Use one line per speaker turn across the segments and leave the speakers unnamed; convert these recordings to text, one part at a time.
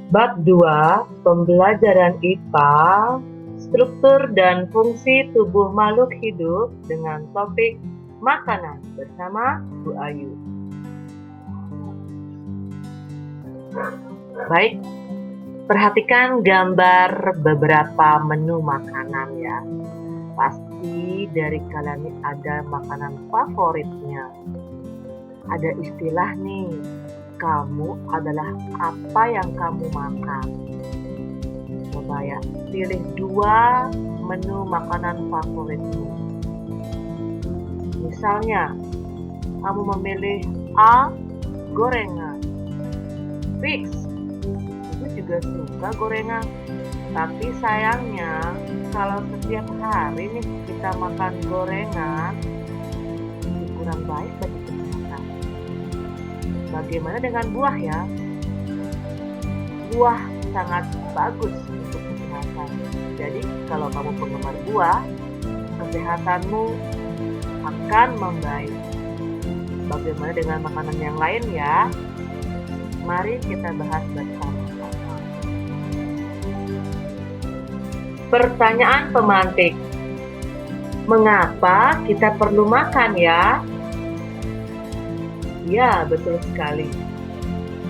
Bab 2, Pembelajaran IPA, Struktur dan Fungsi Tubuh Makhluk Hidup dengan topik Makanan bersama Bu Ayu. Baik, perhatikan gambar beberapa menu makanan ya. Pasti dari kalian ini ada makanan favoritnya. Ada istilah nih, kamu adalah apa yang kamu makan. Coba ya, pilih 2 menu makanan favoritmu. Misalnya, kamu memilih A, gorengan. Fix, aku juga suka gorengan. Tapi sayangnya, kalau setiap hari nih kita makan gorengan, kurang baik bagi kesehatan. Bagaimana dengan buah ya? Buah sangat bagus untuk kesehatan. Jadi, kalau kamu penggemar buah, kesehatanmu akan membaik. Bagaimana dengan makanan yang lain ya? Mari kita bahas bersama-sama. Pertanyaan pemantik. Mengapa kita perlu makan ya? Ya, betul sekali.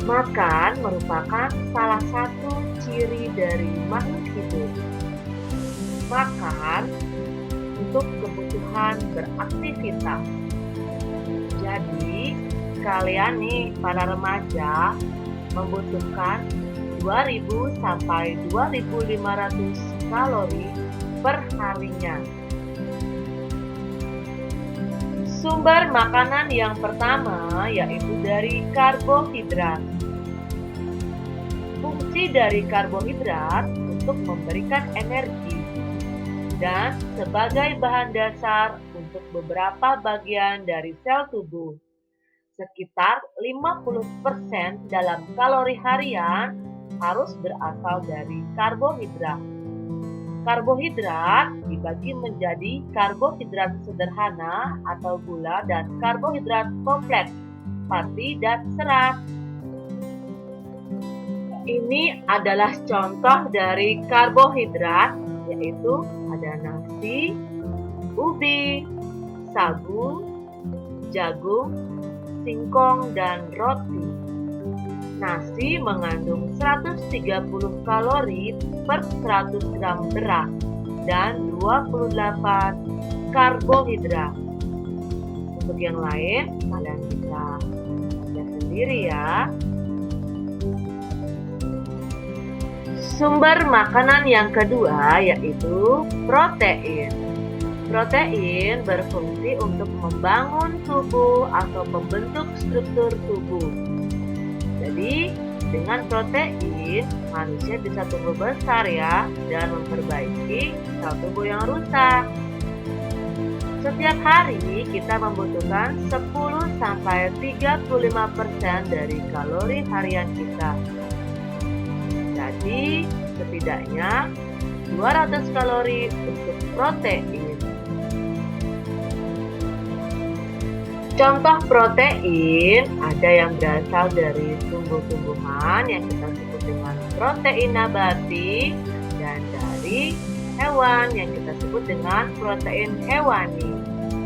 Makan merupakan salah satu ciri dari makhluk hidup. Makan untuk kebutuhan beraktivitas. Jadi, kalian nih para remaja membutuhkan 2000 sampai 2500 kalori per harinya. Sumber makanan yang pertama yaitu dari karbohidrat. Fungsi dari karbohidrat untuk memberikan energi dan sebagai bahan dasar untuk beberapa bagian dari sel tubuh. Sekitar 50% dalam kalori harian harus berasal dari karbohidrat. Karbohidrat dibagi menjadi karbohidrat sederhana atau gula dan karbohidrat kompleks, pati dan serat. Ini adalah contoh dari karbohidrat, yaitu ada nasi, ubi, sagu, jagung, singkong, dan roti. Nasi mengandung 130 kalori per 100 gram beras dan 28 karbohidrat. Untuk yang lain, kalian bisa lihat sendiri ya. Sumber makanan yang kedua yaitu protein. Protein berfungsi untuk membangun tubuh atau membentuk struktur tubuh. Jadi, dengan protein, manusia bisa tumbuh besar ya dan memperbaiki sel tubuh yang rusak. Setiap hari kita membutuhkan 10 sampai 35% dari kalori harian kita. Jadi, setidaknya 200 kalori untuk protein. Contoh protein ada yang berasal dari tumbuh-tumbuhan yang kita sebut dengan protein nabati dan dari hewan yang kita sebut dengan protein hewani.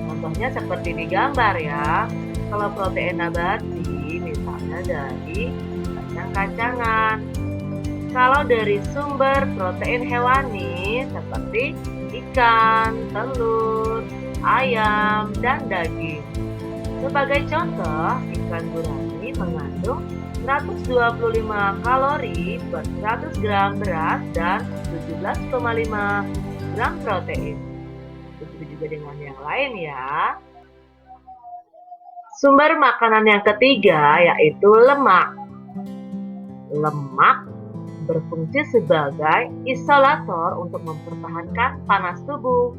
Contohnya seperti di gambar ya. Kalau protein nabati misalnya dari kacang-kacangan. Kalau dari sumber protein hewani seperti ikan, telur, ayam, dan daging. Sebagai contoh, ikan gurami mengandung 125 kalori per 100 gram beras dan 17,5 gram protein. Begitu juga dengan yang lain ya. Sumber makanan yang ketiga yaitu lemak. Lemak berfungsi sebagai isolator untuk mempertahankan panas tubuh,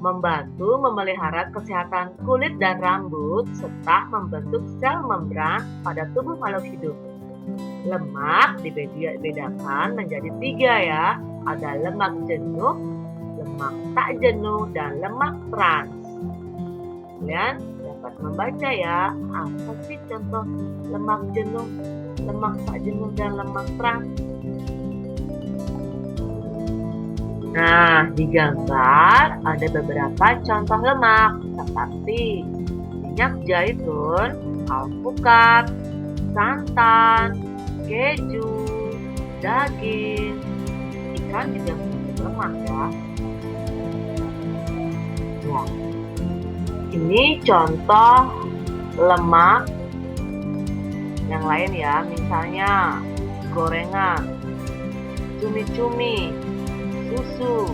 membantu memelihara kesehatan kulit dan rambut, serta membentuk sel membran pada tubuh makhluk hidup. Lemak dibedakan menjadi 3 ya, ada lemak jenuh, lemak tak jenuh, dan lemak trans. Kalian dapat membaca ya, apa sih contoh lemak jenuh, lemak tak jenuh, dan lemak trans? Nah, di gambar ada beberapa contoh lemak seperti minyak zaitun, alpukat, santan, keju, daging. Ikan juga mengandung lemak ya. Ya, ini contoh lemak yang lain ya, misalnya gorengan, cumi-cumi, susu,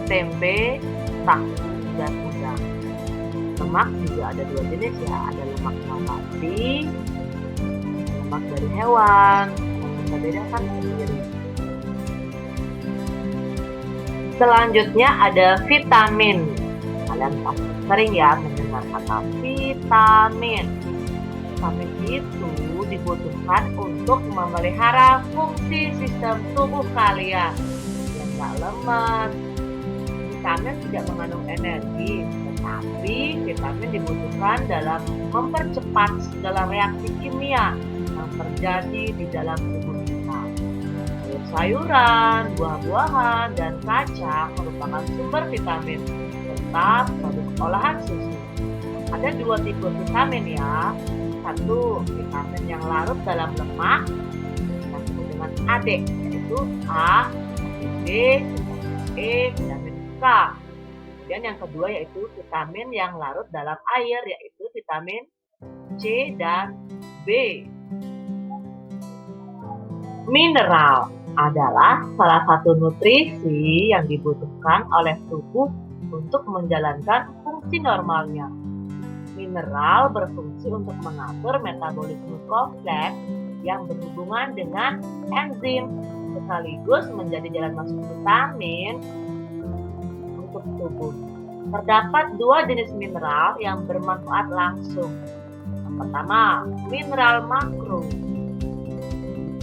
tempe, tahu, dan udang. Lemak juga ada dua jenis ya, ada lemak nabati, lemak dari hewan, yang kita bedakan sendiri. Selanjutnya ada vitamin. Kalian pasti sering ya mendengar kata vitamin. Vitamin itu dibutuhkan untuk memelihara fungsi sistem tubuh kalian yang tak lemas. Vitamin tidak mengandung energi, tetapi vitamin dibutuhkan dalam mempercepat segala reaksi kimia yang terjadi di dalam tubuh kita. Sayuran, buah-buahan, dan kacang merupakan sumber vitamin serta produk olahan susu. Ada dua tipe vitamin ya. Satu, vitamin yang larut dalam lemak, kita sebut dengan AD, yaitu A, vitamin B, vitamin E, vitamin K. Kemudian yang kedua yaitu vitamin yang larut dalam air, yaitu vitamin C dan B. Mineral adalah salah satu nutrisi yang dibutuhkan oleh tubuh untuk menjalankan fungsi normalnya. Mineral berfungsi untuk mengatur metabolisme kompleks yang berhubungan dengan enzim, sekaligus menjadi jalan masuk vitamin untuk tubuh. Terdapat dua jenis mineral yang bermanfaat langsung. Yang pertama, mineral makro.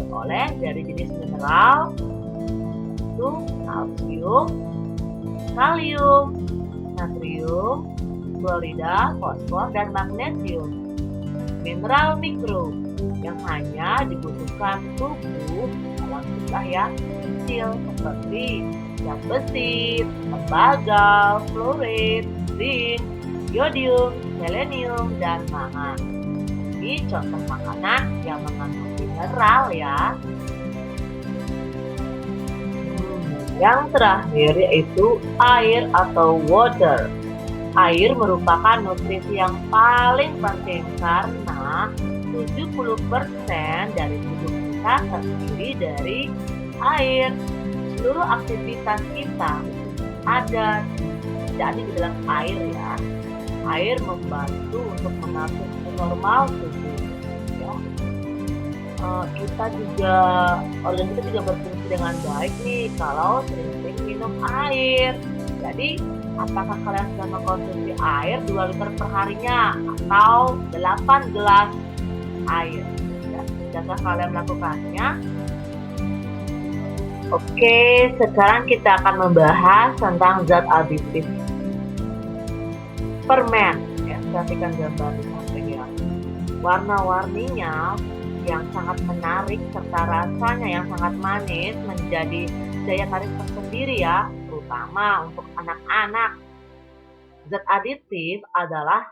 Oleh dari jenis mineral itu kalsium, kalium, natrium, klorida, fosfor, dan magnesium. Mineral mikro yang hanya dibutuhkan tubuh dalam jumlah yang kecil seperti zat besi, tembaga, fluorid, zinc, yodium, selenium, dan mangan. Ini contoh makanan yang mengandung mineral ya. Yang terakhir yaitu air atau water. Air merupakan nutrisi yang paling penting karena 70% dari tubuh kita terdiri dari air. Seluruh aktivitas kita ada di dalam air ya. Air membantu untuk mengatur normal tubuh. Ya. Organ kita juga berfungsi dengan baik nih kalau sering-sering minum air. Jadi apakah kalian sudah mengkonsumsi air 2 liter per harinya atau 8 gelas air? Ya, sudahkah kalian melakukannya? Oke, sekarang kita akan membahas tentang zat aditif. Permen, ya, perhatikan gambar di samping ya. Warna-warninya yang sangat menarik serta rasanya yang sangat manis menjadi daya tarik tersendiri ya, terutama untuk anak-anak. Zat aditif adalah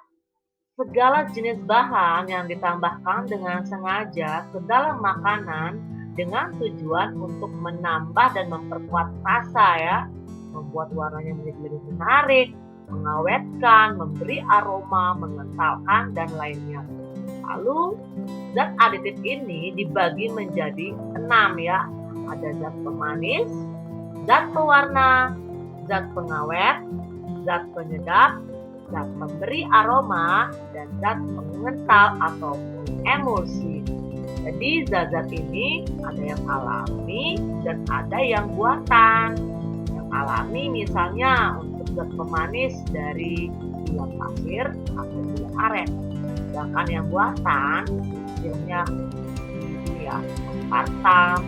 segala jenis bahan yang ditambahkan dengan sengaja ke dalam makanan dengan tujuan untuk menambah dan memperkuat rasa ya, membuat warnanya menjadi lebih menarik, mengawetkan, memberi aroma, mengentalkan, dan lainnya. Lalu zat aditif ini dibagi menjadi 6 ya. Ada zat pemanis, zat pewarna, zat pengawet, zat penyedap, zat pemberi aroma, dan zat pengental atau emulsi. Jadi zat-zat ini ada yang alami dan ada yang buatan. Yang alami misalnya untuk zat pemanis dari gula pasir atau gula aren. Sedangkan yang buatan hasilnya ya aspartam,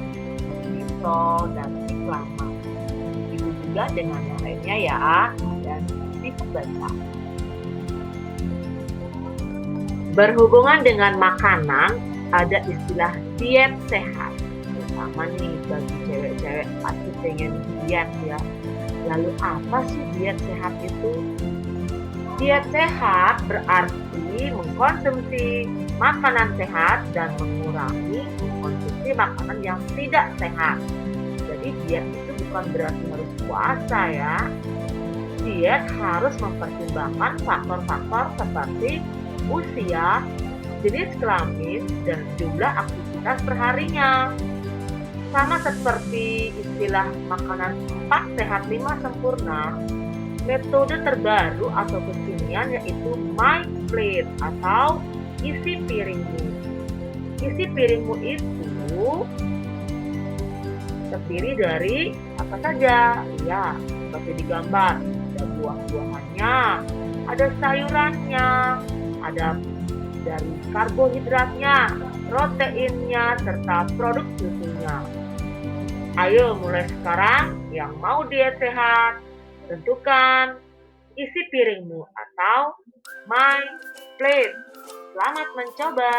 xilitol, dan siklamat. Begitu juga dengan yang lainnya ya, dan dibaca. Berhubungan dengan makanan, ada istilah diet sehat. Sama nih bagi cewek-cewek pasti pengen diet ya. Lalu apa sih diet sehat itu? Diet sehat berarti mengkonsumsi makanan sehat dan mengurangi mengkonsumsi makanan yang tidak sehat. Jadi diet itu bukan berarti harus puasa ya. Diet harus mempertimbangkan faktor-faktor seperti usia, jenis kelamin, dan jumlah aktivitas perharinya. Sama seperti istilah makanan 4 sehat 5 sempurna, metode terbaru atau kekinian yaitu My Plate atau isi piringmu. Isi piringmu itu terdiri dari apa saja? Ya, seperti di gambar, ada buah-buahannya, ada sayurannya, ada dari karbohidratnya, proteinnya, serta produk susunya. Ayo mulai sekarang yang mau diet sehat, tentukan isi piringmu atau My Plate. Selamat mencoba.